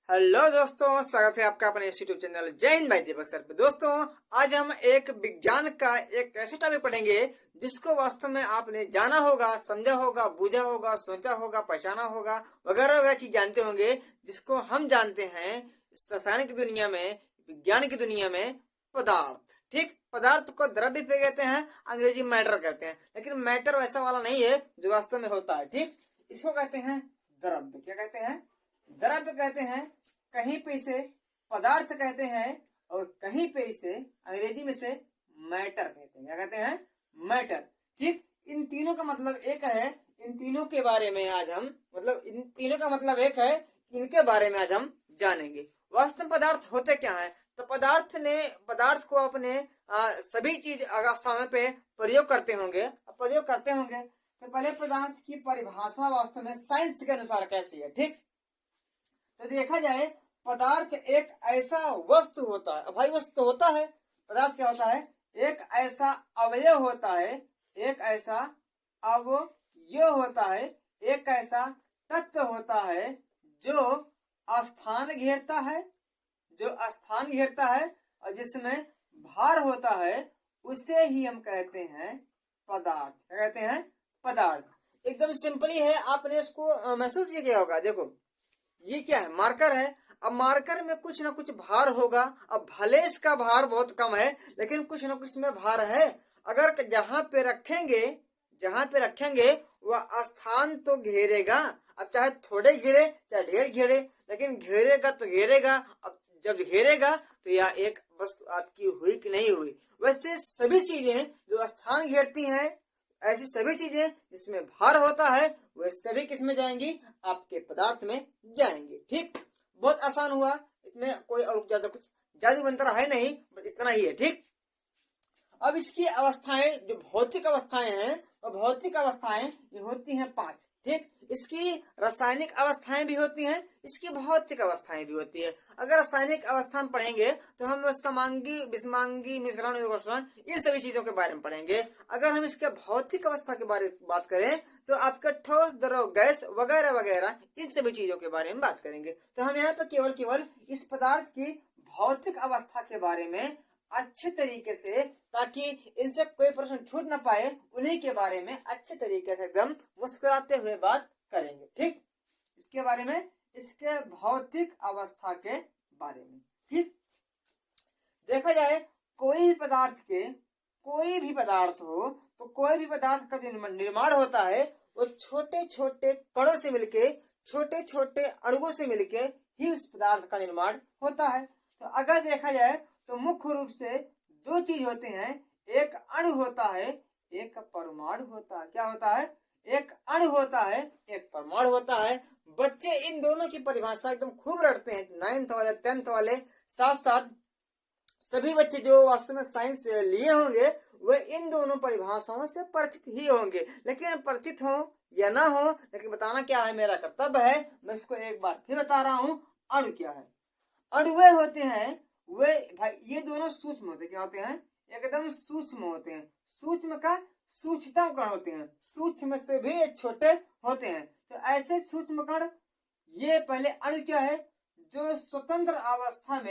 Hello दोस्तों, स्वागत है आपका अपने यूट्यूब चैनल जय हिंद भाई दीपक सर पे। दोस्तों, आज हम एक विज्ञान का एक ऐसे टॉपिक पढ़ेंगे जिसको वास्तव में आपने जाना होगा, समझा होगा, बूझा होगा, सोचा होगा, पहचाना होगा, वगैरह वगैरह चीज जानते होंगे, जिसको हम जानते हैं रसायन की दुनिया में, विज्ञान की दुनिया में पदार्थ। ठीक, पदार्थ को द्रव्य पे कहते हैं, अंग्रेजी मैटर कहते हैं, लेकिन मैटर वैसा वाला नहीं है जो वास्तव में होता है। ठीक, इसको कहते हैं द्रव्य। क्या कहते हैं? द्रव्य कहते हैं। कहीं पे इसे पदार्थ कहते हैं और कहीं पे इसे अंग्रेजी में से मैटर कहते हैं। क्या कहते हैं? मैटर। ठीक, इन तीनों का मतलब एक है। इन तीनों के बारे में आज हम इन तीनों का मतलब एक है, इनके बारे में आज हम जानेंगे। वास्तव में पदार्थ होते क्या है? तो पदार्थ को अपने सभी चीज अवस्थाओं पे प्रयोग करते होंगे। तो पहले पदार्थ की परिभाषा वास्तव में साइंस के अनुसार कैसी है? ठीक, तो देखा जाए, पदार्थ एक ऐसा वस्तु होता है। भाई वस्तु होता है, पदार्थ क्या होता है? एक ऐसा अवयव होता है, एक ऐसा अवयव होता है, एक ऐसा तत्व होता है जो स्थान घेरता है और जिसमें भार होता है, उसे ही हम कहते हैं पदार्थ। क्या कहते हैं? पदार्थ। एकदम सिंपली है, आपने इसको महसूस किया होगा। देखो, ये क्या है? मार्कर है। अब मार्कर में कुछ ना कुछ भार होगा। अब भले इसका भार बहुत कम है, लेकिन कुछ ना कुछ में भार है। अगर जहां पे रखेंगे वह स्थान तो घेरेगा। अब चाहे थोड़े घेरे चाहे ढेर घेरे, लेकिन घेरेगा तो घेरेगा। अब जब घेरेगा तो यह एक वस्तु आपकी हुई कि नहीं हुई। वैसे सभी चीजें जो स्थान घेरती हैं, ऐसी सभी चीजें जिसमें भार होता है, वे सभी किसमें जाएंगी? आपके पदार्थ में जाएंगे। ठीक, बहुत आसान हुआ। इसमें कोई और ज्यादा कुछ जादू मंत्र है नहीं, बस इतना ही है। ठीक, अब इसकी अवस्थाएं, जो भौतिक अवस्थाएं हैं, वो भौतिक अवस्थाएं ये होती हैं 5। ठीक, इसकी रासायनिक अवस्थाएं भी होती हैं, इसकी भौतिक अवस्थाएं भी होती है। अगर रासायनिक अवस्था में पढ़ेंगे तो हम समांगी, विषमांगी, मिश्रण, इन सभी चीजों के बारे में पढ़ेंगे। अगर हम इसके भौतिक अवस्था के बारे में बात करें तो आपका ठोस, द्रव, गैस वगैरह वगैरह इन सभी चीजों के बारे में बात करेंगे। तो हम यहाँ पर केवल इस पदार्थ की भौतिक अवस्था के बारे में अच्छे तरीके से, ताकि इनसे कोई प्रश्न छूट ना पाए, उन्हीं के बारे में अच्छे तरीके से एकदम मुस्कुराते हुए बात करेंगे। ठीक, इसके बारे में, इसके भौतिक अवस्था के बारे में। ठीक, देखा जाए, कोई भी पदार्थ हो, तो कोई भी पदार्थ का निर्माण होता है, वो छोटे छोटे कणों से मिलके, छोटे छोटे अणुओं से मिलके ही उस पदार्थ का निर्माण होता है। तो अगर देखा जाए तो मुख्य रूप से 2 चीज होते हैं। एक अणु होता है, एक परमाणु होता है। क्या होता है? एक अणु होता है, एक परमाणु होता है। बच्चे इन दोनों की परिभाषा एकदम खूब रटते हैं। 9th वाले, 10th वाले, साथ साथ सभी बच्चे जो वास्तव में साइंस लिए होंगे, वे इन दोनों परिभाषाओं से परिचित ही होंगे। लेकिन परिचित हो या ना हो, लेकिन बताना क्या है मेरा कर्तव्य है। मैं इसको एक बार फिर बता रहा हूँ। अणु क्या है? अणु वे होते हैं, वे भाई ये दोनों सूक्ष्म होते हैं। क्या होते हैं? एकदम सूक्ष्म होते हैं। सूक्ष्म का सूक्ष्मतम कण होते हैं, सूक्ष्म से भी छोटे होते हैं। तो ऐसे सूक्ष्म कण, ये पहले अणु क्या है? जो स्वतंत्र अवस्था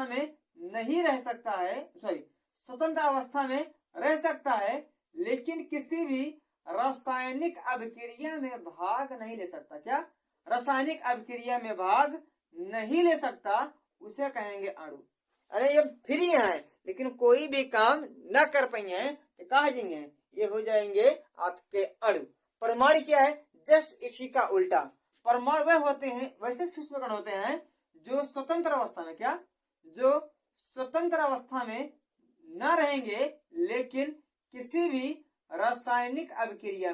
में नहीं रह सकता है, स्वतंत्र अवस्था में रह सकता है, लेकिन किसी भी रासायनिक अभिक्रिया में भाग नहीं ले सकता। क्या? रासायनिक अभिक्रिया में भाग नहीं ले सकता, उसे कहेंगे अणु। अरे ये फ्री है, लेकिन कोई भी काम न कर पाएंगे तो कहा जाएंगे, ये हो जाएंगे आपके अणु। परमाणु क्या है? जस्ट इसी का उल्टा। परमाणु वे होते हैं, वैसे सूक्ष्म कण होते हैं जो स्वतंत्र अवस्था में, क्या? जो स्वतंत्र अवस्था में न रहेंगे, लेकिन किसी भी रासायनिक अभिक्रिया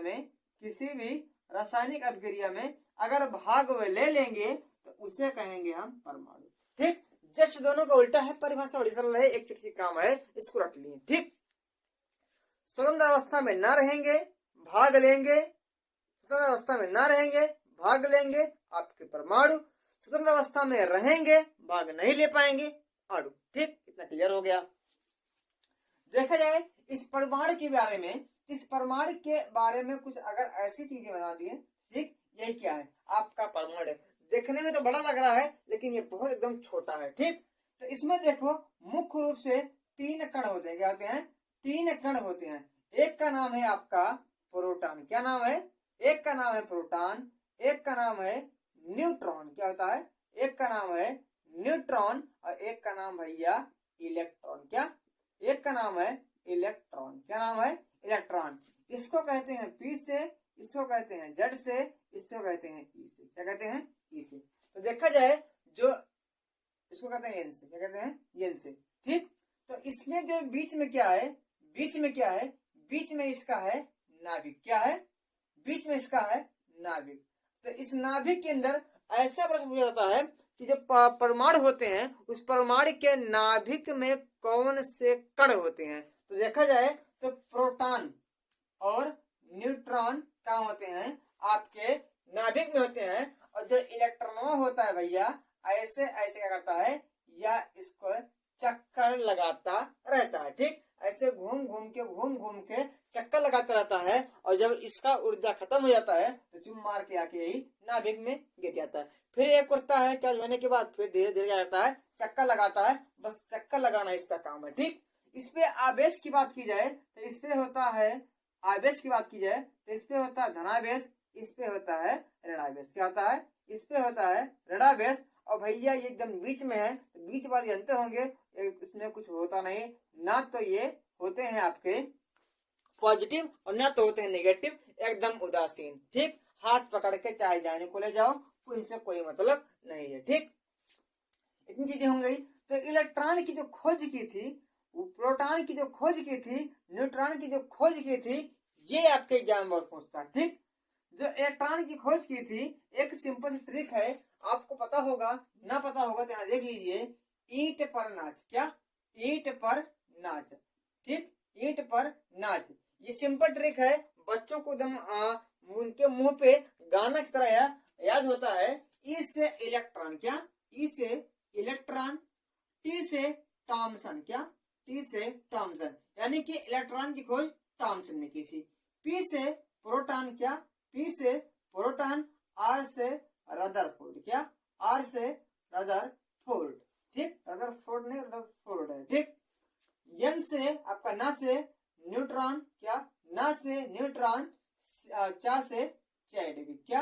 में अगर भाग वे ले लेंगे तो उसे कहेंगे हम परमाणु। ठीक, जस्ट दोनों का उल्टा है। परिभाषा बड़ी सरल है, एक छोटी सी काम है, इसको रख लिए। ठीक, स्वतंत्र अवस्था में न रहेंगे, भाग लेंगे। स्वतंत्र अवस्था में न रहेंगे, भाग लेंगे, आपके परमाणु। स्वतंत्र अवस्था में रहेंगे, भाग नहीं ले पाएंगे, अणु। ठीक, इतना क्लियर हो गया। देखा जाए इस परमाणु के बारे में, इस परमाणु के बारे में कुछ अगर ऐसी चीजें बता दिए, ठीक, यही क्या है, आपका परमाणु है। देखने में तो बड़ा लग रहा है लेकिन ये बहुत एकदम छोटा है, ठीक। तो इसमें देखो मुख्य रूप से 3 कण होते हैं। क्या होते हैं? 3 कण होते हैं। एक का नाम है आपका प्रोटॉन। क्या नाम है? एक का नाम है प्रोटॉन, एक का नाम है न्यूट्रॉन। क्या होता है? एक का नाम है न्यूट्रॉन और एक का नाम भैया इलेक्ट्रॉन। क्या? एक का नाम है इलेक्ट्रॉन। क्या नाम है? इलेक्ट्रॉन। इसको कहते हैं पी से, इसको कहते हैं जेड से, इसको कहते हैं ई से। क्या कहते हैं? ई से। तो देखा जाए जो इसको कहते हैं एन से। क्या कहते हैं? एन से, ठीक। तो इसमें जो बीच में क्या है, बीच में क्या है, बीच में इसका है नाभिक। क्या है? बीच में इसका है नाभिक। तो इस नाभिक के अंदर ऐसा प्रश्न पूछा जाता है कि जो परमाणु होते हैं उस परमाणु के नाभिक में कौन से कण होते हैं। तो देखा जाए तो प्रोटॉन और न्यूट्रॉन कहाँ होते हैं? आपके नाभिक में होते हैं। और जो इलेक्ट्रॉन होता है भैया ऐसे ऐसे क्या करता है, या इसको चक्कर लगाता रहता है, ठीक। ऐसे घूम घूम के चक्कर लगाता रहता है और जब इसका ऊर्जा खत्म हो जाता है तो चुम मार के आके यही नाभिक में गिर जाता है। फिर एक उठता है चार्ज होने के बाद, फिर धीरे धीरे क्या करता है, चक्कर लगाता है। बस चक्कर लगाना इसका काम है, ठीक। इस पे आवेश की बात की जाए तो इस पे होता है, आवेश की बात की जाए तो इस पे होता है धनावेश, इस पे होता है ऋणावेश। क्या होता है? इस पे होता है ऋणावेश। और भैया ये एकदम बीच में है, बीच वाले जानते होंगे इसमें कुछ होता नहीं, ना तो ये होते हैं आपके पॉजिटिव और ना तो होते हैं नेगेटिव, एकदम उदासीन, ठीक। हाथ पकड़ के चाहे जाने को ले जाओ, इनसे कोई मतलब नहीं है, ठीक। इतनी चीजें हो गई। तो इलेक्ट्रॉन की जो खोज की थी, प्रोटॉन की जो खोज की थी, न्यूट्रॉन की जो खोज की थी, ये आपके एग्जाम में बहुत पूछता है, ठीक। जो इलेक्ट्रॉन की खोज की थी, एक सिंपल ट्रिक है, आपको पता होगा ना पता होगा तो यहाँ देख लीजिए, ईंट पर नाच। क्या? ईंट पर नाच, ठीक। ईंट पर नाच, ये सिंपल ट्रिक है, बच्चों को एकदम उनके मुंह पे गाना की तरह याद होता है। ई से इलेक्ट्रॉन। क्या? ई से इलेक्ट्रॉन, टी से थॉमसन। क्या? टी से थॉमसन, यानी कि इलेक्ट्रॉन की खोज थॉमसन ने की थी। पी से प्रोटॉन। क्या? पी से प्रोटॉन, आर से रदरफोर्ड। क्या? आर से रदरफोर्ड, ठीक। रदरफोर्ड नहीं, रदरफोर्ड है, ठीक। एन से आपका ना से न्यूट्रॉन। क्या? ना से न्यूट्रॉन, चा से चैडविक। क्या?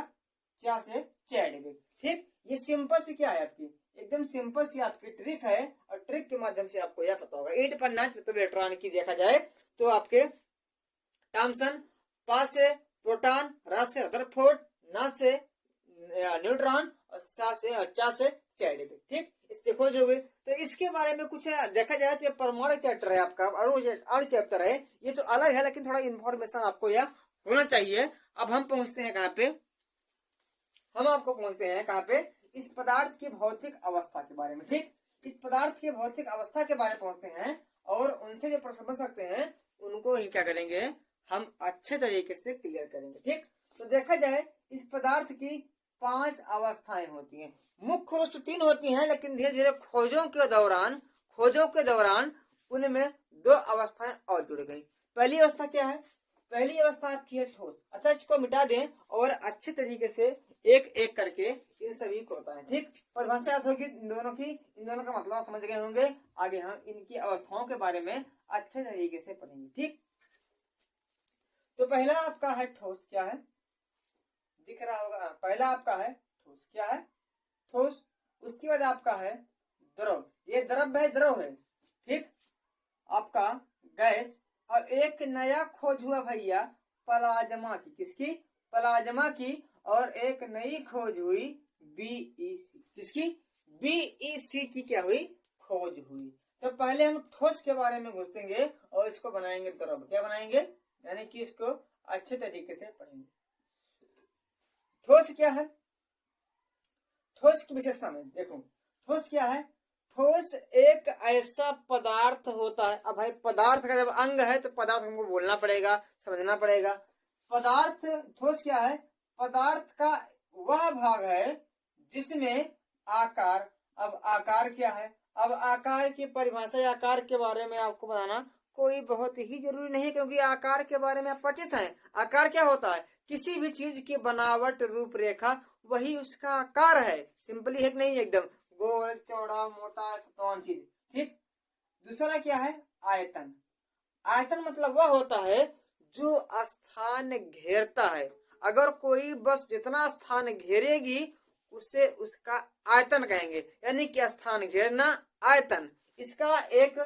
चा से चैडविक, ठीक। ये सिंपल सी क्या है आपकी, एकदम सिंपल सी आपकी ट्रिक है और ट्रिक के माध्यम से आपको यह पता होगा। ईंट पर नाच मतलब इलेक्ट्रॉन की देखा जाए तो आपके थॉमसन, पा से प्रोटॉन, रा से रदरफोर्ड, ना से न्यूट्रॉन और सा से चा से चैडविक, ठीक। इससे खोज हो गई। तो इसके बारे में कुछ देखा जाए तो परमाणु चैप्टर है आपका, अणु चैप्टर है, ये तो अलग है लेकिन थोड़ा इन्फॉर्मेशन आपको यह होना चाहिए। अब हम पहुंचते हैं कहाँ पे, हम आपको पहुंचते हैं कहाँ पे, इस पदार्थ की भौतिक अवस्था के बारे में, ठीक। इस पदार्थ की भौतिक अवस्था के बारे में पहुंचते हैं और उनसे जो प्रश्न बन सकते हैं उनको ही क्या करेंगे, हम अच्छे तरीके से क्लियर करेंगे, ठीक। तो देखा जाए इस पदार्थ की 5 अवस्थाएं होती हैं, मुख्य रूप से 3 होती हैं, लेकिन धीरे धीरे खोजों के दौरान उनमें 2 अवस्थाएं और जुड़ गई। पहली अवस्था क्या है? पहली अवस्था आपकी है ठोस। अच्छा, इसको मिटा दें और अच्छे तरीके से एक एक करके इन सभी को बताएं, ठीक। परिभाषा याद होगी इन दोनों का मतलब समझ गए होंगे। आगे हम इनकी अवस्थाओं के बारे में अच्छे तरीके से पढ़ेंगे, ठीक। तो पहला आपका है ठोस। क्या है? दिख रहा होगा, पहला आपका है ठोस। क्या है? ठोस। उसके बाद आपका है द्रव, ये द्रव है, द्रव है, ठीक। आपका गैस। और एक नया खोज हुआ भैया प्लाज्मा की। किसकी? प्लाज्मा की। और एक नई खोज हुई बीईसी। किसकी? बीईसी की क्या हुई? खोज हुई। तो पहले हम ठोस के बारे में घुसेंगे और इसको बनाएंगे द्रव। क्या बनाएंगे? यानी कि इसको अच्छे तरीके से पढ़ेंगे। ठोस क्या है? ठोस की विशेषता में देखो, ठोस क्या है? ठोस एक ऐसा पदार्थ होता है। अब भाई पदार्थ का जब अंग है तो पदार्थ हमको बोलना पड़ेगा, समझना पड़ेगा। पदार्थ, ठोस क्या है? पदार्थ का वह भाग है जिसमें आकार। अब आकार क्या है? अब आकार की परिभाषा, आकार के बारे में आपको बताना कोई बहुत ही जरूरी नहीं, क्योंकि आकार के बारे में आप परिचित हैं। आकार क्या होता है? किसी भी चीज की बनावट, रूपरेखा, वही उसका आकार है। सिंपली है कि नहीं? एकदम गोल, चौड़ा, मोटा, तमाम चीज। ठीक। दूसरा क्या है? आयतन। आयतन मतलब वह होता है जो स्थान घेरता है। अगर कोई बस जितना स्थान घेरेगी उसे उसका आयतन कहेंगे, यानी कि स्थान घेरना, आयतन। इसका एक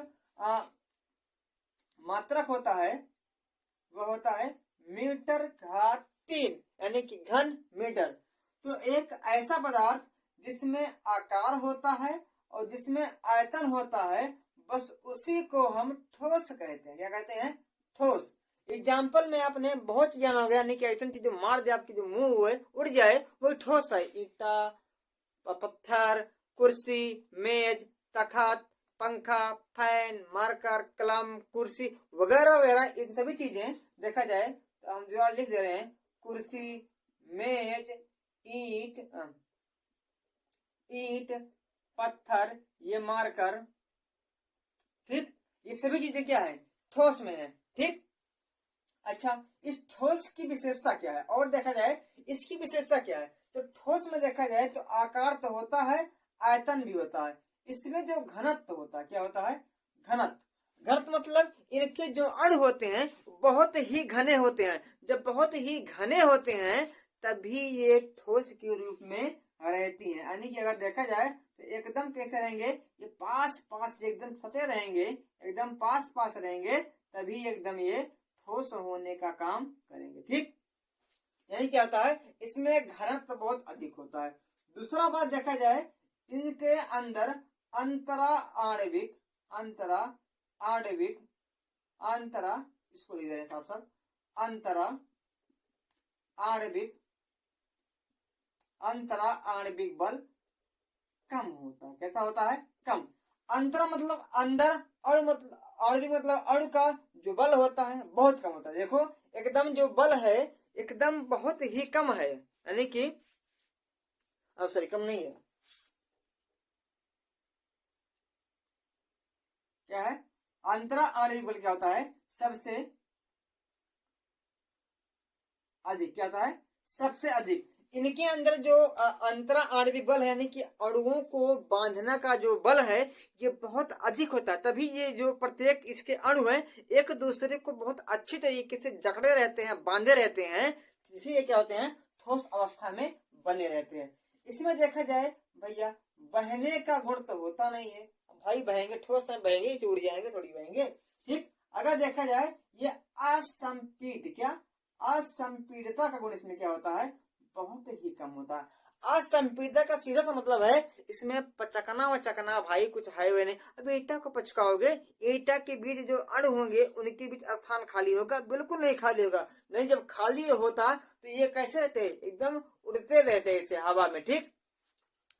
मात्रक होता है, वह होता है मीटर घात 3, यानी कि घन मीटर। तो एक ऐसा पदार्थ जिसमें आकार होता है और जिसमें आयतन होता है, बस उसी को हम ठोस कहते हैं। क्या कहते हैं? ठोस। एग्जाम्पल में आपने बहुत जाना होगा, यानी कि ऐसी चीज जो मार दे, आपकी जो मुंह हुए उड़ जाए, वही ठोस है। ईटा, पत्थर, कुर्सी, मेज, तखत, पंखा, फैन, मार्कर, कलम, कुर्सी वगैरह वगैरह, इन सभी चीजें देखा जाए तो हम जो लिख दे रहे हैं, कुर्सी, मेज, ईट, पत्थर, ये मार्कर। ठीक। ये सभी चीजें क्या है? ठोस में है। ठीक। अच्छा, इस ठोस की विशेषता क्या है? और देखा जाए इसकी विशेषता क्या है, तो ठोस में देखा जाए तो आकार तो होता है, आयतन भी होता है। इसमें जो घनत्व होता है, क्या होता है? घनत्व। घनत्व मतलब इनके जो अणु होते हैं बहुत ही घने होते हैं। जब बहुत ही घने होते हैं तभी ये ठोस के रूप में रहती है। यानी कि अगर देखा जाए तो एकदम कैसे रहेंगे? ये पास पास एकदम सटे रहेंगे, एकदम पास पास रहेंगे, तभी एकदम ये ठोस होने का काम करेंगे। ठीक। यही क्या होता है? इसमें घनत्व बहुत अधिक होता है। दूसरा बात देखा जाए, इनके अंदर अंतरा आणविक, इसको लिख दे रहे साहब साहब, अंतरा आणविक बल कम होता है। कैसा होता है? कम। अंतरा मतलब अंदर, अणु मतलब आणविक मतलब अणु का जो बल होता है बहुत कम होता है। देखो एकदम जो बल है एकदम बहुत ही कम है, यानी कि सॉरी कम नहीं है, क्या है? अंतरा आणविक बल क्या होता है? सबसे अधिक। क्या होता है? सबसे अधिक। इनके अंदर जो अंतरा आणविक बल है, यानी कि अणुओं को बांधना का जो बल है, ये बहुत अधिक होता है। तभी ये जो प्रत्येक इसके अणु है एक दूसरे को बहुत अच्छी तरीके से जकड़े रहते हैं, बांधे रहते हैं, इसीलिए क्या होते हैं? ठोस अवस्था में बने रहते हैं। इसमें देखा जाए भैया, बहने का गुण तो होता नहीं है। भाई बहेंगे, ठोस में बहेंगे, उड़ जाएंगे, थोड़ी बहेंगे। ठीक। अगर देखा जाए ये असंपीड, क्या? असंपीडता का गुण इसमें क्या होता है? बहुत ही कम होता है। असंपीडता का सीधा सा मतलब है इसमें पचकना वचकना भाई कुछ है वे नहीं। अब ईटा को पचकाओगे, ईटा के बीच जो अणु होंगे उनके बीच स्थान खाली होगा? बिल्कुल नहीं खाली होगा। नहीं, जब खाली होता तो ये कैसे रहते? एकदम उड़ते रहते इससे हवा में। ठीक।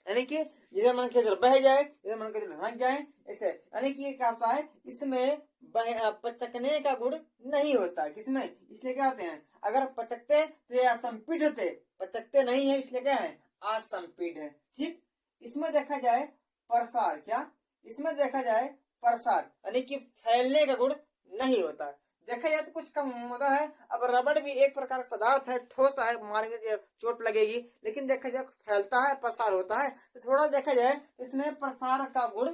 यानी कि जिधर मन के इधर बह जाए, जिधर मन के इधर लग जाए, ऐसे। यानी कि क्या होता है? इसमें पचकने का गुण नहीं होता। किसमें? इसलिए क्या होते हैं? अगर पचकते तो ये असंपीड होते, पचकते नहीं है इसलिए क्या है? असंपीड है। ठीक। इसमें देखा जाए प्रसार, क्या? इसमें देखा जाए प्रसार, यानी कि फैलने का गुण नहीं होता। देखा जाए तो कुछ कम होता है। अब रबड़ भी एक प्रकार का पदार्थ है, ठोस है, मारेंगे चोट लगेगी, लेकिन देखा जाए फैलता है, प्रसार होता है। तो थोड़ा देखा जाए इसमें प्रसार का गुण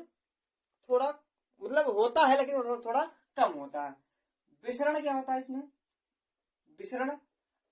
थोड़ा मतलब होता है, लेकिन थोड़ा कम होता है। विसरण क्या होता है इसमें? विसरण,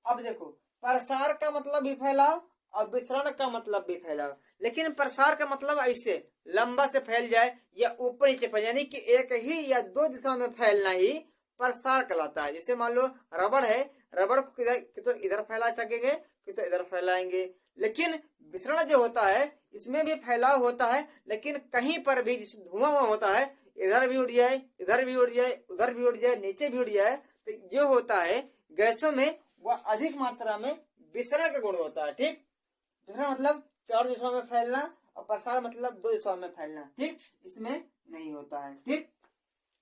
अब देखो प्रसार का मतलब भी फैलाव और विसरण का मतलब भी फैलाव, लेकिन प्रसार का मतलब ऐसे लंबा से फैल जाए या ऊपर नीचे फैल, यानी कि एक ही या दो दिशा में फैलना ही प्रसार कहलाता है। जैसे मान लो रबड़ है, रबड़ को किधर तो इधर फैला सकेंगे, कि तो इधर फैलाएंगे। लेकिन विसरण जो होता है इसमें भी फैलाव होता है, लेकिन कहीं पर भी जिस धुआं होता है, इधर भी उड़ जाए, इधर भी उड़ जाए, उधर भी उड़ जाए, नीचे भी उड़ जाए, तो जो होता है गैसों में वह अधिक मात्रा में विसरण का गुण होता है। ठीक। विसरण मतलब चार दिशाओं में फैलना और प्रसार मतलब दो दिशाओं में फैलना। ठीक। इसमें नहीं होता है। ठीक।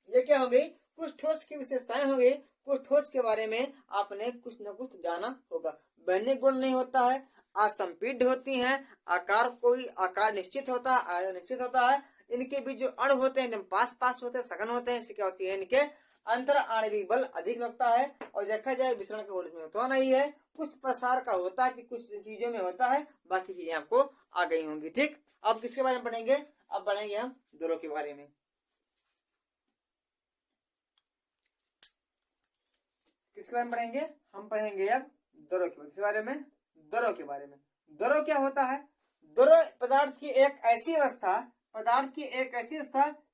ये क्या हो गई? कुछ ठोस की विशेषताएं हो गई। कुछ ठोस के बारे में आपने कुछ न कुछ जाना होगा। बहने गुण नहीं होता है, असंपीड होती हैं, आकार कोई आकार निश्चित होता है, आयतन निश्चित होता है, इनके बीच जो अणु होते हैं एकदम पास पास होते हैं, सघन होते हैं, इससे क्या होती है? इनके अंतर आणविक बल अधिक लगता है। और देखा जाए विसरण का गुण में होता नहीं है, कुछ प्रसार का होता है कि कुछ चीजों में होता है, बाकी चीजें आपको आ गई होंगी। ठीक, अब किसके बारे में पढ़ेंगे? अब पढ़ेंगे हम दरों के बारे में। किसके बारे में पढ़ेंगे? हम पढ़ेंगे अब दरों के बारे में। दरों के बारे में, दरों क्या होता है? दरों पदार्थ की एक ऐसी अवस्था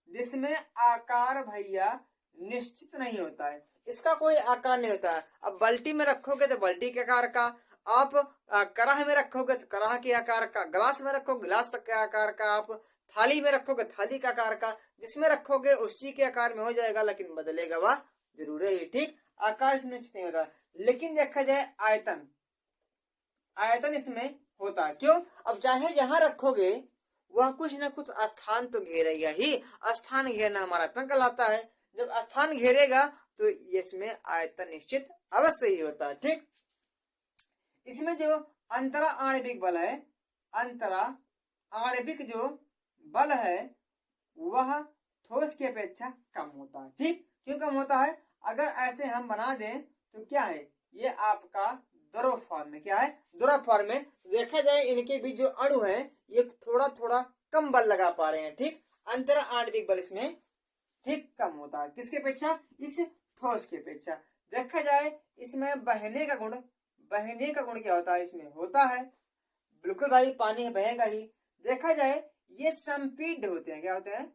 जिसमें आकार भैया निश्चित नहीं होता है, इसका कोई आकार नहीं होता है। अब बाल्टी में रखोगे तो बाल्टी के आकार का, आप कड़ाह में रखोगे तो कड़ाह के आकार का, गिलास में रखोगे गिलास के आकार का, आप थाली में रखोगे थाली का आकार का, जिसमें रखोगे उसी के आकार में हो जाएगा, लेकिन बदलेगा वह जरूर है। ठीक, आकार इसमें निश्चित नहीं होता। लेकिन देखा जाए आयतन इसमें होता है। क्यों? अब चाहे जहां रखोगे वह कुछ ना कुछ स्थान तो घेरेगा ही, स्थान घेरना हमारा आयतन कहलाता है। जब स्थान घेरेगा तो इसमें आयतन निश्चित अवश्य ही होता है। ठीक, इसमें जो अंतरा आणविक बल है, अंतरा आणविक जो बल है वह ठोस की अपेक्षा कम होता है। ठीक, क्यों कम होता है? अगर ऐसे हम बना दें तो क्या है, ये आपका द्रव फॉर्म में, क्या है? द्रव फॉर्म में। देखा जाए इनके बीच जो अणु है ये थोड़ा थोड़ा कम बल लगा पा रहे हैं। ठीक, अंतरा आणविक बल इसमें ठीक कम होता है। किसके अपेक्षा? इस ठोस की अपेक्षा। देखा जाए इसमें बहने का गुण क्या होता है? इसमें होता है, बिल्कुल भाई पानी बहेगा ही। देखा जाए ये संपीड्य होते हैं। क्या होते हैं?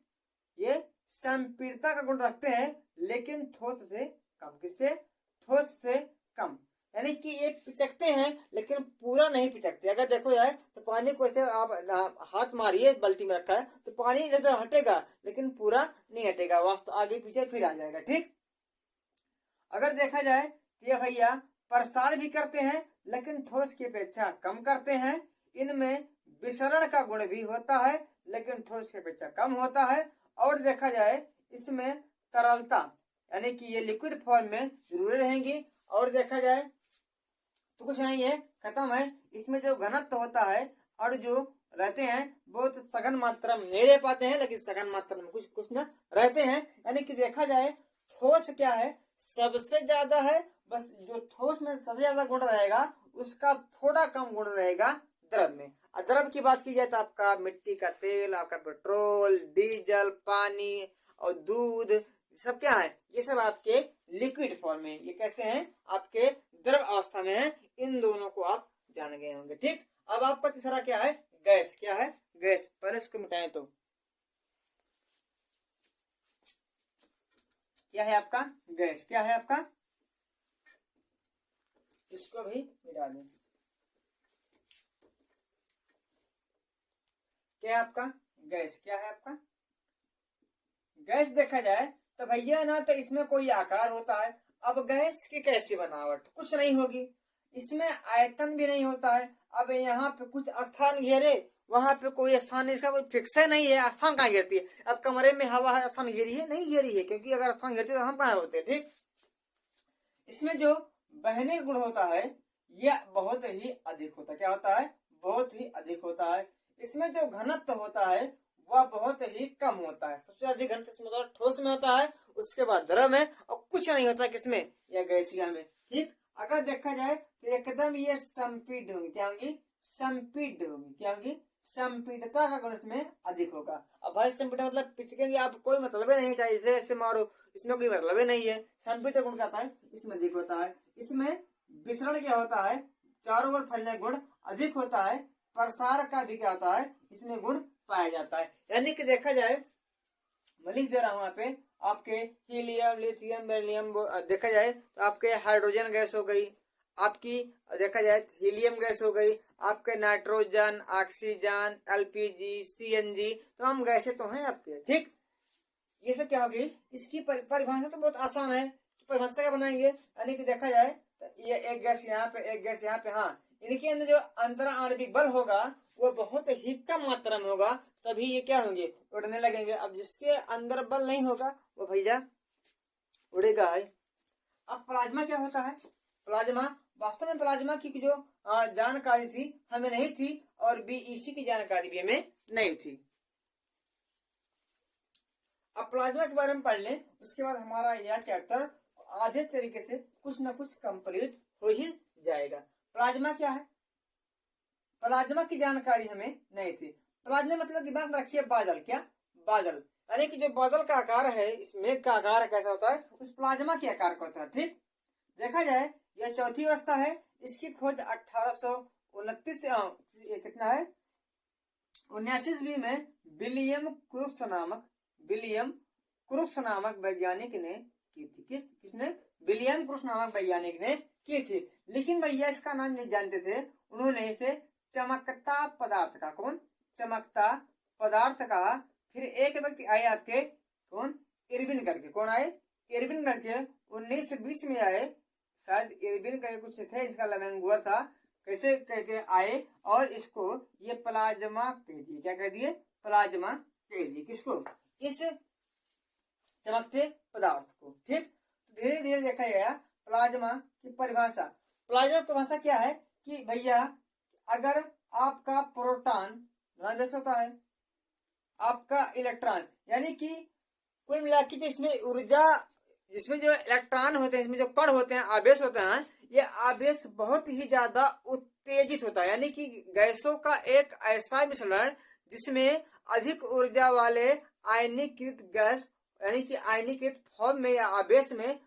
ये संपीड़ता का गुण रखते हैं, लेकिन ठोस से कम। किससे? ठोस से कम, यानी कि ये पिचकते हैं लेकिन पूरा नहीं पिचकते। अगर देखो जाए तो पानी को ऐसे आप हाथ मारिए, बाल्टी में रखा है तो पानी इधर हटेगा लेकिन पूरा नहीं हटेगा, वास्तव आगे पीछे फिर आ जाएगा। ठीक, अगर देखा जाए तो ये भैया प्रसार भी करते हैं लेकिन ठोस की अपेक्षा कम करते हैं। इनमें विसरण का गुण भी होता है लेकिन ठोस की अपेक्षा कम होता है। और देखा जाए इसमें तरलता, यानी कि ये लिक्विड फॉर्म में जरूर रहेंगी। और देखा जाए तो कुछ नहीं है, खत्म है। इसमें जो घनत्व होता है और जो रहते हैं बहुत सघन मात्रा में नहीं रह पाते हैं, लेकिन सघन मात्रा में कुछ न रहते हैं। यानी कि देखा जाए ठोस क्या है, सबसे ज्यादा है, बस जो ठोस में सबसे ज्यादा गुण रहेगा उसका थोड़ा कम गुण रहेगा द्रव में। द्रव की बात की जाए तो आपका मिट्टी का तेल, आपका पेट्रोल, डीजल, पानी और दूध, सब क्या है? ये सब आपके लिक्विड फॉर्म में, ये कैसे हैं? आपके द्रव अवस्था में है। इन दोनों को आप जान गए होंगे। ठीक, अब आपका तीसरा क्या है? गैस। क्या है? गैस। पहले इसको मिटाएं तो क्या है आपका? गैस। क्या है आपका? इसको भी मिटा दें। क्या है आपका? गैस। क्या है आपका? गैस देखा जाए तो भैया ना तो इसमें कोई आकार होता है। अब गैस की कैसी बनावट? कुछ नहीं होगी, इसमें आयतन भी नहीं होता है। अब यहाँ पे कुछ स्थान घेरे, वहां पे कोई स्थान, इसका कोई फिक्स नहीं है, स्थान कहाँ घेरती है? अब कमरे में हवा है, स्थान घेरी है? नहीं घेरी है, क्योंकि अगर स्थान घेरती है तो हम कहाँ होते हैं। ठीक, इसमें जो बहने गुण होता है यह बहुत ही अधिक होता है। क्या होता है? बहुत ही अधिक होता है। इसमें जो घनत्व होता है वह बहुत ही कम होता है। सबसे अधिक घनत्व इसमें ठोस में होता है, उसके बाद द्रव में, और कुछ नहीं होता किसमें? या गैसीय में। ठीक, अगर देखा जाए तो एकदम ये संपीड होंगी। क्या होंगी? संपीड होंगी। क्या होंगी? संपीडता का गुण इसमें अधिक होगा। अब भाई संपीड मतलब पिचकेंगे, आप कोई मतलब ही नहीं, चाहे इसे ऐसे मारो, इसमें कोई मतलब ही नहीं है। संपीड गुण क्या होता है? इसमें अधिक होता है। इसमें विसरण क्या होता है? चारों ओर फैलने गुण अधिक होता है। प्रसार का भी क्या होता है? इसमें गुण पाया जाता है। यानी कि देखा जाए, मैं लिख दे रहा हूं यहाँ पे, आपके हीलियम, लिथियम, बेरिलियम देखा जाए तो आपके हाइड्रोजन गैस हो गई, आपकी देखा जाए हीलियम गैस हो गई, आपके नाइट्रोजन, ऑक्सीजन, एलपीजी, सीएनजी, तो हम गैसें तो हैं आपके। ठीक, ये सब क्या होगी? इसकी परिभाषा तो बहुत आसान है। परिभाषा क्या बनाएंगे? यानी कि देखा जाए तो ये एक गैस यहाँ पे, एक गैस यहाँ पे, हाँ, इनके अंदर जो अंतरा आणविक बल होगा वो बहुत ही कम मात्रा में होगा, तभी ये क्या होंगे? उड़ने लगेंगे। अब जिसके अंदर बल नहीं होगा वो भैया उड़ेगा है। अब प्लाज्मा क्या होता है? प्लाज्मा, वास्तव में प्लाज्मा की जो जानकारी थी हमें नहीं थी, और बीईसी की जानकारी भी हमें नहीं थी। अब प्लाज्मा के बारे में पढ़ लें, उसके बाद हमारा यह चैप्टर आधे तरीके से कुछ ना कुछ कंप्लीट हो ही जाएगा। प्लाज्मा क्या है? प्लाज्मा की जानकारी हमें नहीं थी। प्लाज्मा मतलब दिमाग में रखिए बादल। क्या? बादल। यानी कि जो बादल का आकार है, इस मेघ का आकार कैसा होता है, उस प्लाज्मा के आकार का होता है। ठीक, देखा जाए यह चौथी अवस्था है। इसकी खोज 1829 कितना है 79 ईस्वी में विलियम क्रुक्स नामक वैज्ञानिक ने की थी। किसने? विलियम क्रुक्स नामक वैज्ञानिक ने की थी। लेकिन भैया इसका नाम नहीं जानते थे। उन्होंने इसे चमकता पदार्थ का, कौन? चमकता पदार्थ का। फिर एक व्यक्ति आए आपके, कौन? इरविन करके। कौन आए? इरविन करके 1920 में आए। शायद इरविन का कुछ थे, इसका लैंग्वेज था। कैसे कहते आए और इसको ये प्लाज्मा कह दिए। क्या कह दिए? प्लाज्मा कह दिए। किसको? इस चमकते पदार्थ को। ठीक, तो धीरे धीरे देखा गया प्लाज्मा की परिभाषा। प्लाज्मा की परिभाषा क्या है कि भैया अगर आपका प्रोटॉन ध्यान से होता है, आपका इलेक्ट्रॉन, यानी कि कुल मिला के इसमें ऊर्जा, जिसमें जो इलेक्ट्रॉन होते हैं, इसमें जो कण होते हैं, आवेश होते हैं, ये आवेश बहुत ही ज्यादा उत्तेजित होता है। यानी कि गैसों का एक ऐसा मिश्रण जिसमें अधिक ऊर्जा वाले आयनीकृत गैस, यानी कि आयनीकृत फॉर्म में या आवेश में